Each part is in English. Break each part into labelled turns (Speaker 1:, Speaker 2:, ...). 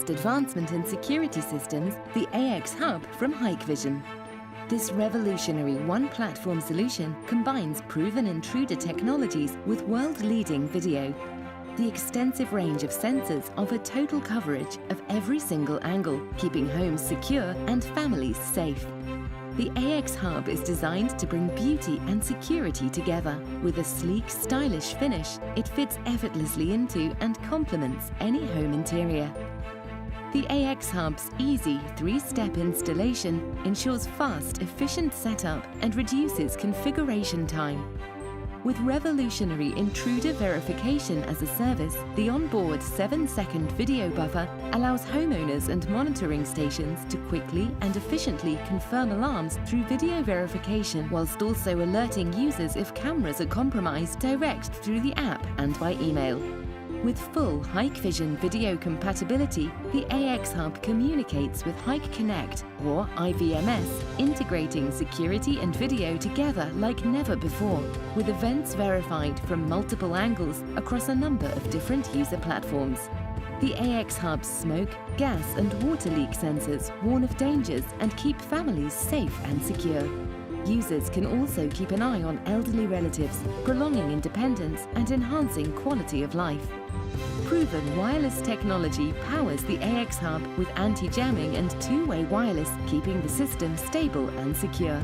Speaker 1: latest advancement in security systems, the AX Hub from Hikvision. This revolutionary one-platform solution combines proven intruder technologies with world-leading video. The extensive range of sensors offer total coverage of every single angle, keeping homes secure and families safe. The AX Hub is designed to bring beauty and security together. With a sleek, stylish finish, it fits effortlessly into and complements any home interior. The AX Hub's easy three-step installation ensures fast, efficient setup and reduces configuration time. With revolutionary intruder verification as a service, the onboard 7-second video buffer allows homeowners and monitoring stations to quickly and efficiently confirm alarms through video verification, whilst also alerting users if cameras are compromised direct through the app and by email. With full Hikvision video compatibility, the AX Hub communicates with Hik Connect or IVMS, integrating security and video together like never before, with events verified from multiple angles across a number of different user platforms. The AX Hub's smoke, gas and water leak sensors warn of dangers and keep families safe and secure. Users can also keep an eye on elderly relatives, prolonging independence and enhancing quality of life. Proven wireless technology powers the AX Hub with anti-jamming and two-way wireless, keeping the system stable and secure.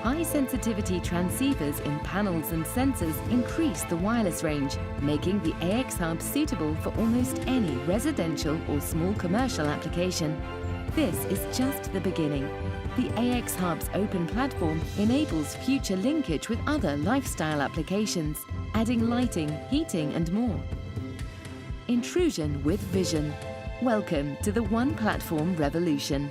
Speaker 1: High-sensitivity transceivers in panels and sensors increase the wireless range, making the AX Hub suitable for almost any residential or small commercial application. This is just the beginning. The AX Hub's open platform enables future linkage with other lifestyle applications, adding lighting, heating and more. Intrusion with vision. Welcome to the one platform revolution.